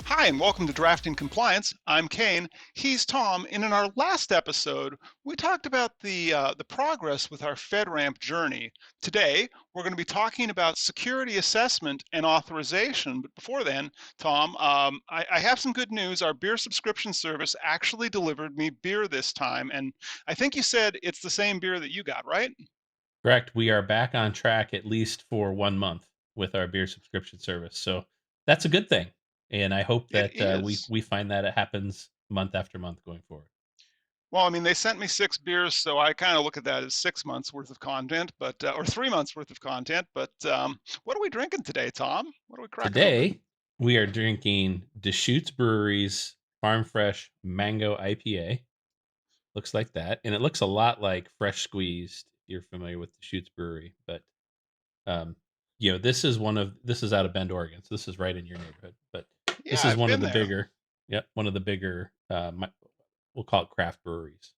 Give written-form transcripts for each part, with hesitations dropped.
Hi, and welcome to Drafting Compliance. I'm Kane. He's Tom. And in our last episode, we talked about the progress with our FedRAMP journey. Today, we're going to be talking about security assessment and authorization. But before then, Tom, I have some good news. Our beer subscription service actually delivered me beer this time, and I think you said it's the same beer that you got, right? Correct. We are back on track at least for 1 month with our beer subscription service. So that's a good thing. And I hope It that we is. we find that it happens month after month going forward. Well, I mean, they sent me 6 beers, so I kind of look at that as 6 months worth of content, but or 3 months worth of content. But what are we drinking today, Tom? What are we cracking open? Today we are drinking Deschutes Brewery's Farm Fresh Mango IPA. Looks like that, and it looks a lot like Fresh Squeezed. If you're familiar with Deschutes Brewery, but um, this is out of Bend, Oregon, so this is right in your neighborhood. But Yeah, this is I've one of been the there. bigger, yep, one of the bigger we'll call it craft breweries.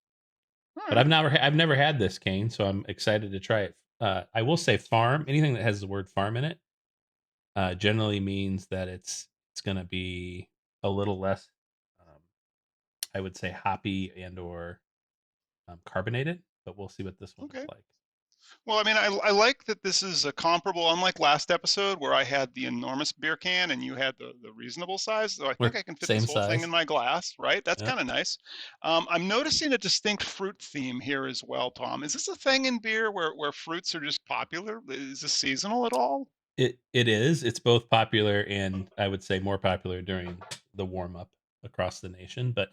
All But right. I've never had this cane, so I'm excited to try it. I will say farm. Anything that has the word farm in it generally means that it's going to be a little less, um, I would say, hoppy and or carbonated. But we'll see what this one is Okay. like. Well, I mean, I like that this is a comparable, unlike last episode where I had the enormous beer can and you had the reasonable size. So I think We're I can fit this same whole thing in size. my glass, right? That's Yep. kind of nice. I'm noticing a distinct fruit theme here as well, Tom. Is this a thing in beer where fruits are just popular? Is this seasonal at all? It is. It's both popular and I would say more popular during the warm up across the nation. But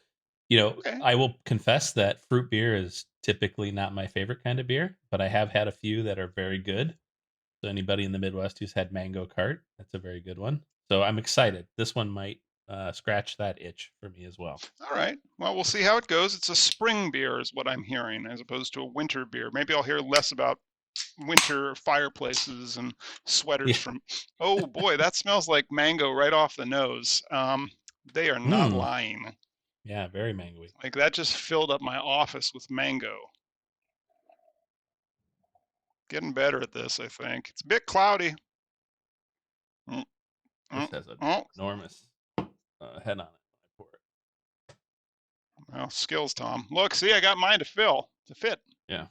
Okay. I will confess that fruit beer is typically not my favorite kind of beer, but I have had a few that are very good. So anybody in the Midwest who's had Mango Cart, that's a very good one. So I'm excited. This one might scratch that itch for me as well. All right. Well, we'll see how it goes. It's a spring beer, is what I'm hearing, as opposed to a winter beer. Maybe I'll hear less about winter fireplaces and sweaters Yeah. from. Oh boy, that smells like mango right off the nose. They are not Mm. lying. Yeah, very mangoey. Like that just filled up my office with mango. Getting better at this, I think. It's a bit cloudy. Mm, This mm, has an Oh, enormous head on it. I pour it. well, skills, Tom. Look, see, I got mine to fill, to fit. Yeah,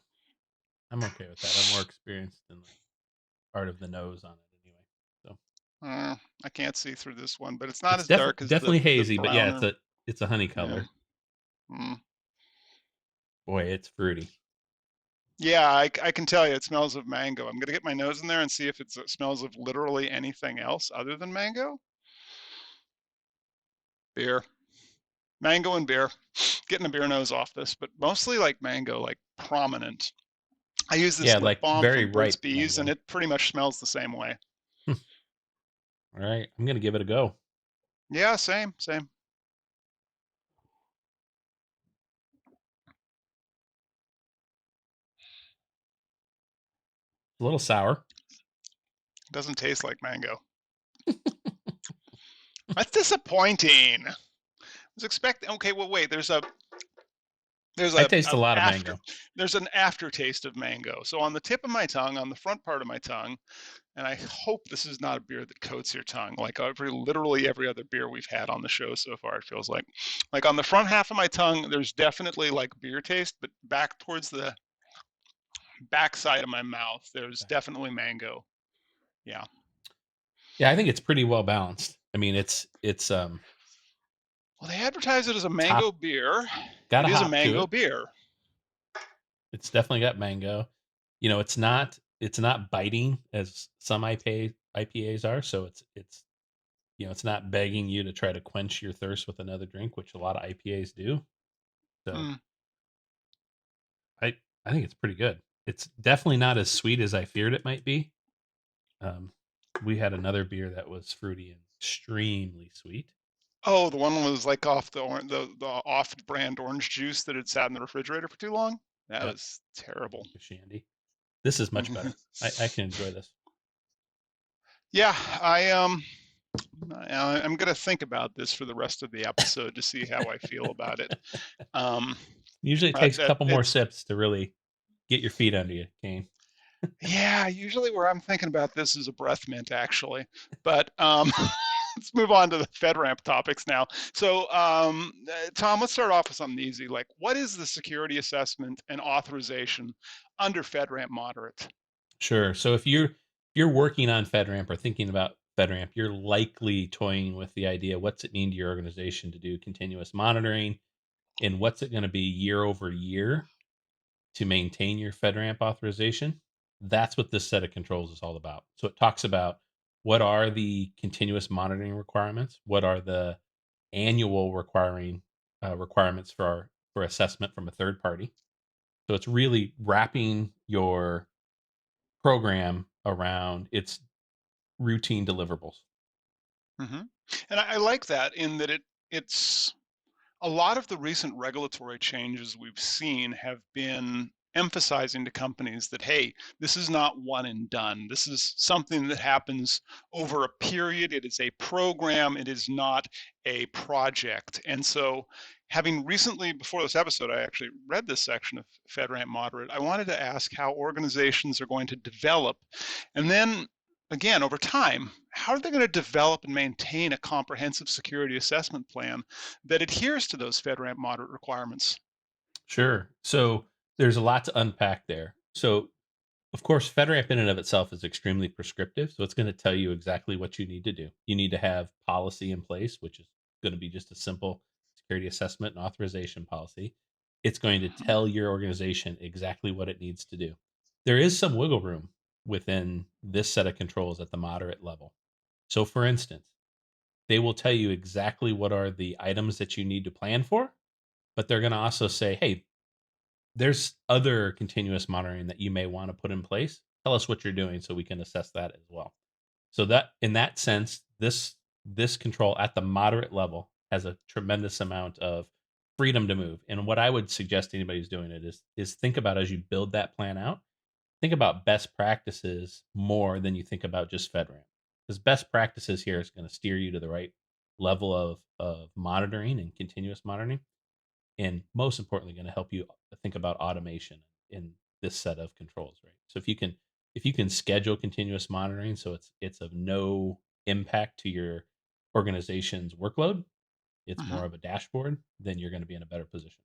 I'm okay with that. I'm more experienced in the art of the nose on it anyway. So I can't see through this one, but it's not it's as dark as definitely the hazy, but yeah, browner. it's a honey Yeah. color. Mm. Boy, it's fruity. Yeah, I can tell you it smells of mango. I'm gonna get my nose in there and see if it smells of literally anything else other than mango. Beer, mango and beer. Getting a beer nose off this, but mostly like mango, like prominent. I use this Yeah, lip like balm very from Burt's ripe Bees, and mango. it pretty much smells the same way. All right, I'm gonna give it a go. Yeah, same, same. A little sour. It doesn't taste like mango. That's disappointing. I was expecting. Okay, well, wait. There's I a, taste a a lot of after mango. there's an aftertaste of mango. So on the tip of my tongue, on the front part of my tongue, and I hope this is not a beer that coats your tongue like literally every other beer we've had on the show so far. It feels like on the front half of my tongue, there's definitely like beer taste, but back towards the back side of my mouth, there's Okay. definitely mango. Yeah. Yeah, I think it's pretty well balanced. I mean, it's Well, they advertise it as a mango top beer. got It a is a hop to mango it. beer. It's definitely got mango. It's not biting as some IPAs are, so it's not begging you to try to quench your thirst with another drink, which a lot of IPAs do. So Mm. I I think it's pretty good. It's definitely not as sweet as I feared it might be. Um, we had another beer that was fruity and extremely sweet. Oh, the one was like off the off-brand orange juice that had sat in the refrigerator for too long. That Yep, was terrible. like a shandy. This is much better. I can enjoy this. Yeah, I'm gonna think about this for the rest of the episode to see how I feel about it. Um, Usually, it takes a that couple more it's sips to really get your feet under you, Kane. Yeah, usually where I'm thinking about this is a breath mint, actually. But let's move on to the FedRAMP topics now. So, Tom, let's start off with something easy. Like, what is the security assessment and authorization under FedRAMP Moderate? Sure. So if you're working on FedRAMP or thinking about FedRAMP, you're likely toying with the idea, what's it mean to your organization to do continuous monitoring, and what's it going to be year over year to maintain your FedRAMP authorization? That's what this set of controls is all about. So it talks about what are the continuous monitoring requirements, what are the annual requirements for assessment from a third party. So it's really wrapping your program around its routine deliverables. Hmm. And I like that in that it's a lot of the recent regulatory changes we've seen have been emphasizing to companies that, hey, this is not one and done. This is something that happens over a period. It is a program, it is not a project. And so, having recently, before this episode, I actually read this section of FedRAMP Moderate, I wanted to ask how organizations are going to develop. And then again, over time, how are they going to develop and maintain a comprehensive security assessment plan that adheres to those FedRAMP moderate requirements? Sure. So there's a lot to unpack there. So of course, FedRAMP in and of itself is extremely prescriptive. So it's going to tell you exactly what you need to do. You need to have policy in place, which is going to be just a simple security assessment and authorization policy. It's going to Mhm. tell your organization exactly what it needs to do. There is some wiggle room within this set of controls at the moderate level. So, for instance, they will tell you exactly what are the items that you need to plan for, but they're going to also say, hey, there's other continuous monitoring that you may want to put in place. Tell us what you're doing so we can assess that as well. So that in that sense, this control at the moderate level has a tremendous amount of freedom to move. And what I would suggest to anybody who's doing it is think about as you build that plan out, think about best practices more than you think about just FedRAMP. Because best practices here is going to steer you to the right level of monitoring and continuous monitoring, and most importantly going to help you think about automation in this set of controls, right? So if you can schedule continuous monitoring so it's of no impact to your organization's workload, it's more Mhm. of a dashboard, then you're going to be in a better position.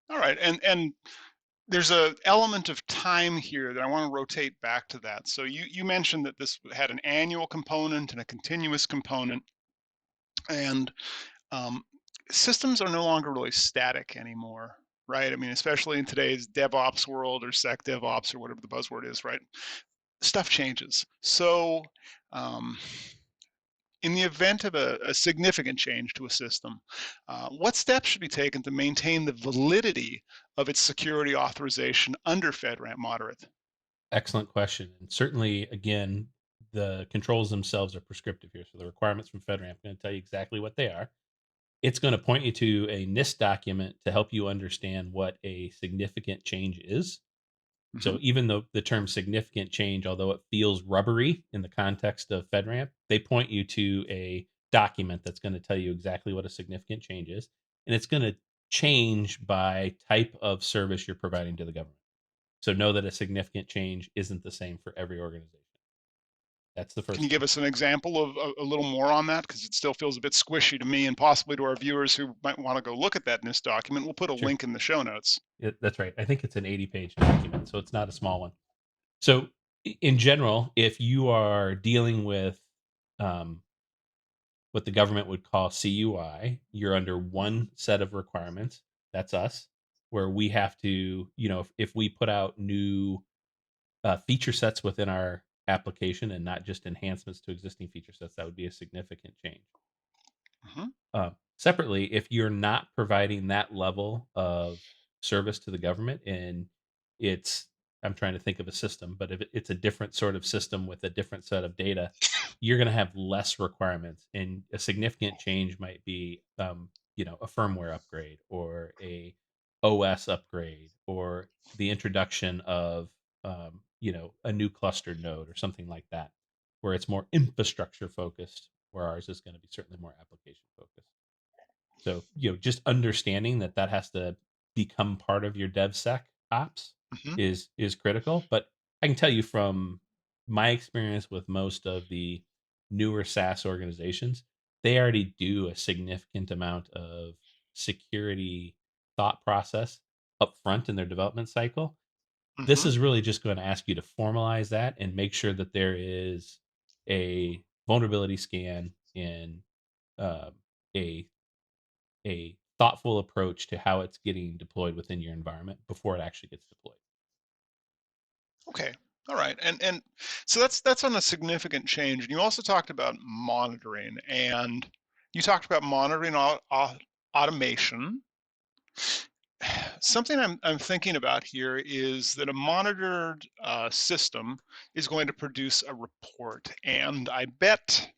All right, and there's a element of time here that I want to rotate back to that. So you mentioned that this had an annual component and a continuous component, and um, systems are no longer really static anymore, right? I mean, especially in today's DevOps world or Sec DevOps or whatever the buzzword is, right? Stuff changes. So, um, in the event of a significant change to a system, what steps should be taken to maintain the validity of its security authorization under FedRAMP Moderate? Excellent question. And certainly, again, the controls themselves are prescriptive here. So the requirements from FedRAMP are going to tell you exactly what they are. It's going to point you to a NIST document to help you understand what a significant change is. Hmm. So even though the term significant change, although it feels rubbery in the context of FedRAMP, they point you to a document that's going to tell you exactly what a significant change is. And it's going to change by type of service you're providing to the government. So know that a significant change isn't the same for every organization. That's the Can you first give thing. us an example of a little more on that? Because it still feels a bit squishy to me and possibly to our viewers who might want to go look at that NIST document. We'll put a Sure. link in the show notes. That's right. I think it's an 80-page document, so it's not a small one. So in general, if you are dealing with um, what the government would call CUI, you're under Hmm. one set of requirements. That's us, where we have to, if we put out new feature sets within our application and not just enhancements to existing feature sets, that would be a significant change. Hmm. Separately, if you're not providing that level of service to the government, and it's, I'm trying to think of a system, but if it's a different sort of system with a different set of data, you're going to have less requirements. And a significant change might be, a firmware upgrade or a OS upgrade or the introduction of, a new clustered node or something like that, where it's more infrastructure focused, where ours is going to be certainly more application focused. So, just understanding that that has to become part of your DevSec ops Hmm. is critical. But I can tell you from my experience with most of the newer SaaS organizations, they already do a significant amount of security thought process up front in their development cycle. This Hmm. is really just going to ask you to formalize that and make sure that there is a vulnerability scan and uh, a thoughtful approach to how it's getting deployed within your environment before it actually gets deployed. Okay. All right. And so that's on a significant change. And you also talked about monitoring, and you talked about monitoring automation. Something I'm thinking about here is that a monitored system is going to produce a report, and I bet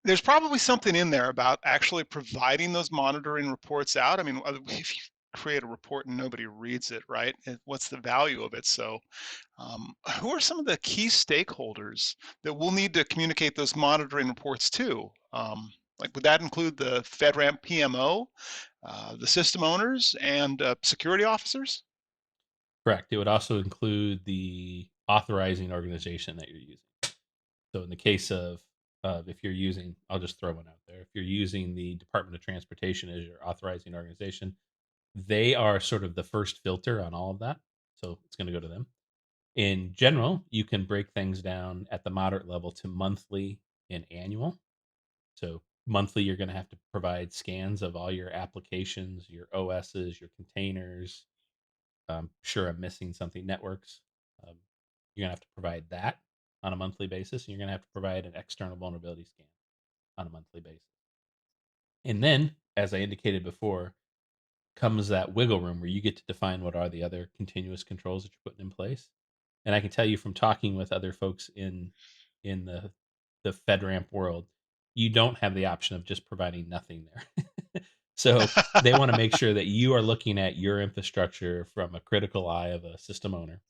there's probably something in there about actually providing those monitoring reports out. I mean, if you create a report and nobody reads it, right? What's the value of it? So, who are some of the key stakeholders that we'll need to communicate those monitoring reports to? Like, would that include the FedRAMP PMO, the system owners, and security officers? Correct. It would also include the authorizing organization that you're using. So in the case of if you're using, I'll just throw one out there. If you're using the Department of Transportation as your authorizing organization, they are sort of the first filter on all of that. So it's going to go to them. In general, you can break things down at the moderate level to monthly and annual. So monthly, you're going to have to provide scans of all your applications, your OSs, your containers. Sure, I'm missing something. Networks. Um, you're gonna have to provide that on a monthly basis, and you're gonna have to provide an external vulnerability scan on a monthly basis. And then, as I indicated before, comes that wiggle room where you get to define what are the other continuous controls that you're putting in place. And I can tell you from talking with other folks in the FedRAMP world, you don't have the option of just providing nothing there. So they want to make sure that you are looking at your infrastructure from a critical eye of a system owner,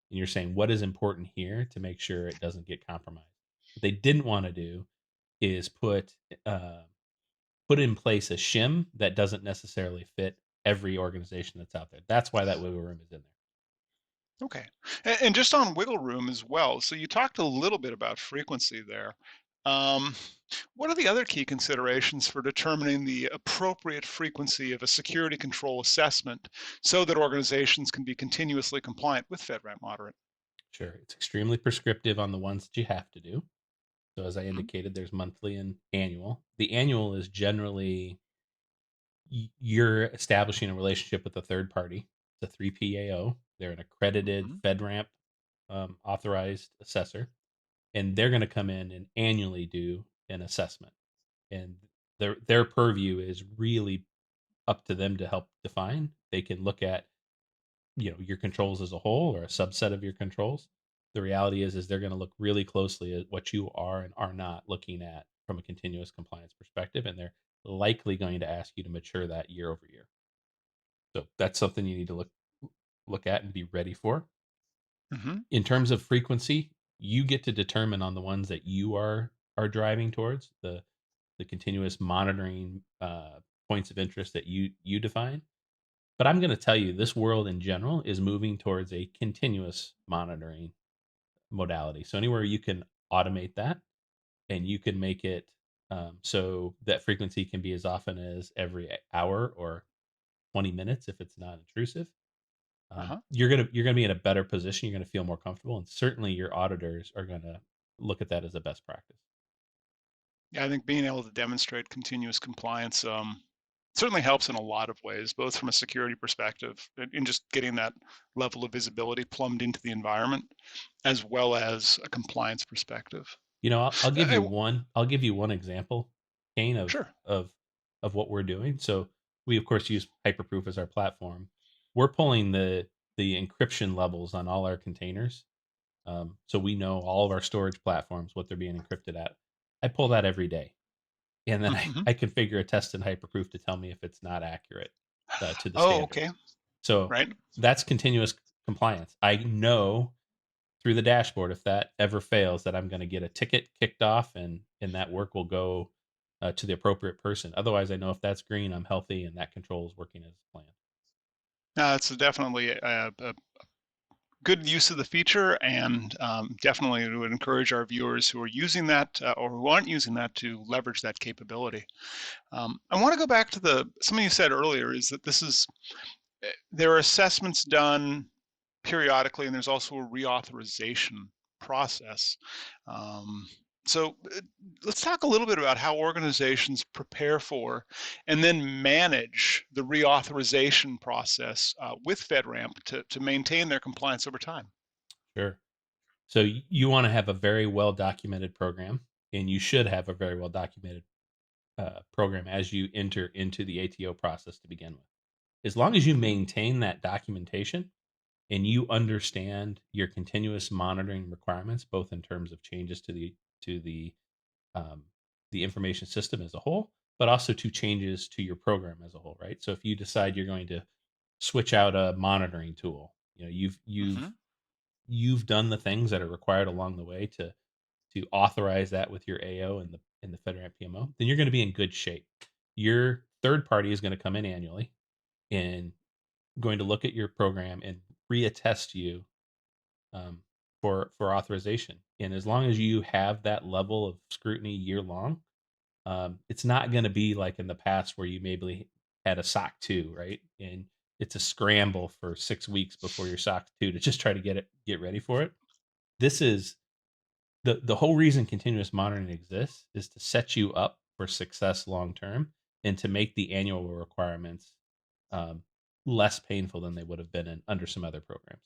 and you're saying what is important here to make sure it doesn't get compromised. What they didn't want to do is uh, put in place a shim that doesn't necessarily fit every organization that's out there. That's why that wiggle room is in there. Okay. And just on wiggle room as well. So you talked a little bit about frequency there. Um, what are the other key considerations for determining the appropriate frequency of a security control assessment so that organizations can be continuously compliant with FedRAMP moderate? Sure, it's extremely prescriptive on the ones that you have to do. So as I Mhm. indicated, there's monthly and annual. The annual is generally you're establishing a relationship with a third party. It's a 3PAO. They're an accredited Mhm. FedRAMP authorized assessor, and they're going to come in and annually do an assessment. And their purview is really up to them to help define. They can look at your controls as a whole or a subset of your controls. The reality is they're going to look really closely at what you are and are not looking at from a continuous compliance perspective, and they're likely going to ask you to mature that year over year. So that's something you need to look at and be ready for. Mhm. In terms of frequency, you get to determine on the ones that you are driving towards the continuous monitoring points of interest that you define. But I'm going to tell you, this world in general is moving towards a continuous monitoring modality. So anywhere you can automate that and you can make it so that frequency can be as often as every hour or 20 minutes if it's not intrusive. Uh-huh. You're gonna be in a better position. You're gonna feel more comfortable, and certainly your auditors are gonna look at that as a best practice. Yeah, I think being able to demonstrate continuous compliance certainly helps in a lot of ways, both from a security perspective in just getting that level of visibility plumbed into the environment, as well as a compliance perspective. I'll give you Uh, one. I'll give you one example, Kane, sure. of what we're doing. So we of course use Hyperproof as our platform. We're pulling the encryption levels on all our containers. So we know all of our storage platforms what they're being encrypted at. I pull that every day, and then Hmm. I configure a test in Hyperproof to tell me if it's not accurate to the Oh, standard. okay. So Right. that's continuous compliance. I know through the dashboard if that ever fails that I'm going to get a ticket kicked off and that work will go to the appropriate person. Otherwise, I know if that's green, I'm healthy and that control is working as planned. It's definitely good use of the feature, and definitely would encourage our viewers who are using that or who aren't using that to leverage that capability. I want to go back to something you said earlier is that there are assessments done periodically, and there's also a reauthorization process. Um, so let's talk a little bit about how organizations prepare for and then manage the reauthorization process with FedRAMP to maintain their compliance over time. Sure. So you want to have a very well documented program, and you should have a very well documented program as you enter into the ATO process to begin with. As long as you Mhm. maintain that documentation and you understand your continuous monitoring requirements, both in terms of changes to um, the information system as a whole, but also to changes to your program as a whole, right? So if you decide you're going to switch out a monitoring tool, Mhm. you've done the things that are required along the way to authorize that with your AO and the FedRAMP PMO, then you're going to be in good shape. Your third party is going to come in annually and going to look at your program and reattest you um, for authorization. And as long as you have that level of scrutiny year long, it's not going to be like in the past where you maybe had a SOC 2, right? And it's a scramble for 6 weeks before your SOC 2 to just try to get ready for it. This is the whole reason continuous monitoring exists is to set you up for success long term and to make the annual requirements um, less painful than they would have been under some other programs.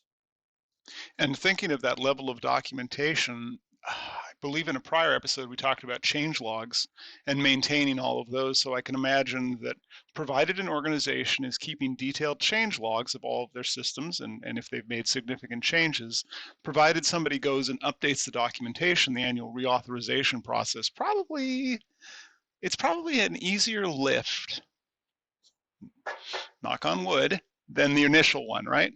And thinking of that level of documentation, I believe in a prior episode we talked about change logs and maintaining all of those. So I can imagine that provided an organization is keeping detailed change logs of all of their systems and if they've made significant changes, provided somebody goes and updates the documentation, the annual reauthorization process, it's probably an easier lift, knock on wood, than the initial one, right?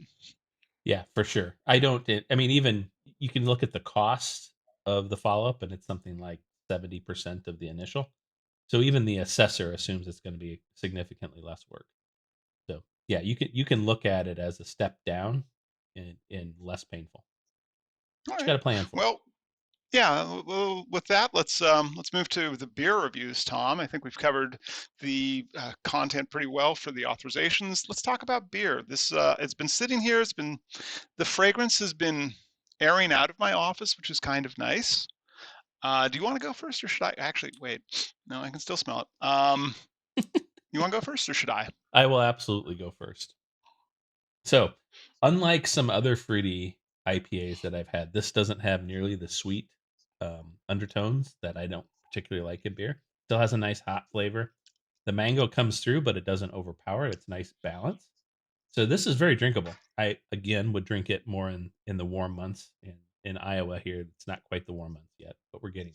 Yeah, for sure. I mean, even you can look at the cost of the follow up, and it's something like 70% of the initial. So even the assessor assumes it's going to be significantly less work. So yeah, you can look at it as a step down and less painful. All But you right. got to plan for it. Well, yeah, well, with that, let's move to the beer reviews, Tom. I think we've covered the content pretty well for the authorizations. Let's talk about beer. This it's been sitting here. The fragrance has been airing out of my office, which is kind of nice. Do you want to go first, or should I? Actually, wait. No, I can still smell it. You want to go first, or should I? I will absolutely go first. So, unlike some other fruity IPAs that I've had, this doesn't have nearly the sweet undertones that I don't particularly like in beer. Still has a nice hot flavor. The mango comes through, but it doesn't overpower it. It's nice balance. So this is very drinkable. I again would drink it more in the warm months. In Iowa here, it's not quite the warm months yet, but we're getting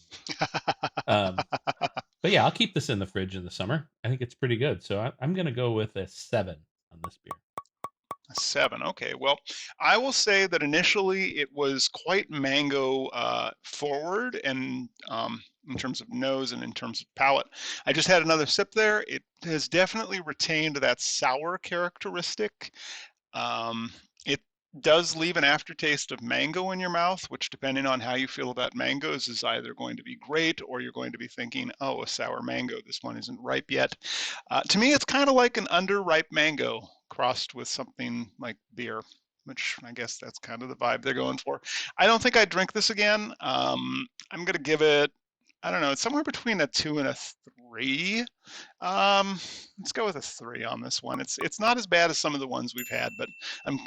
there. But yeah, I'll keep this in the fridge in the summer. I think it's pretty good. So I'm going to go with a 7 on this beer. Seven. Okay. Well, I will say that initially it was quite mango forward and in terms of nose and in terms of palate. I just had another sip there. It has definitely retained that sour characteristic. Um, it does leave an aftertaste of mango in your mouth, which, depending on how you feel about mangoes, is either going to be great or you're going to be thinking, oh, a sour mango. This one isn't ripe yet. To me, it's kind of like an underripe mango crossed with something like beer, which I guess that's kind of the vibe they're going for. I don't think I'd drink this again. I'm going to give it, I don't know, it's somewhere between a 2 and a 3. Um, let's go with a 3 on this one. It's not as bad as some of the ones we've had, but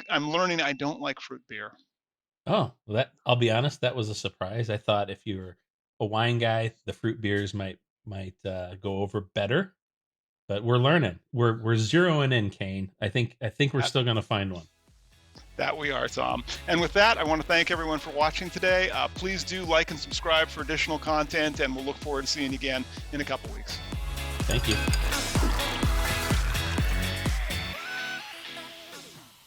I'm learning I don't like fruit beer. Oh, well, that I'll be honest, that was a surprise. I thought if you were a wine guy, the fruit beers might go over better, but we're learning. We're zeroing in, Kane. I think we're That still gonna find one. that we are, Tom. And with that, I want to thank everyone for watching today. Please do like and subscribe for additional content, and we'll look forward to seeing you again in a couple weeks. Thank you.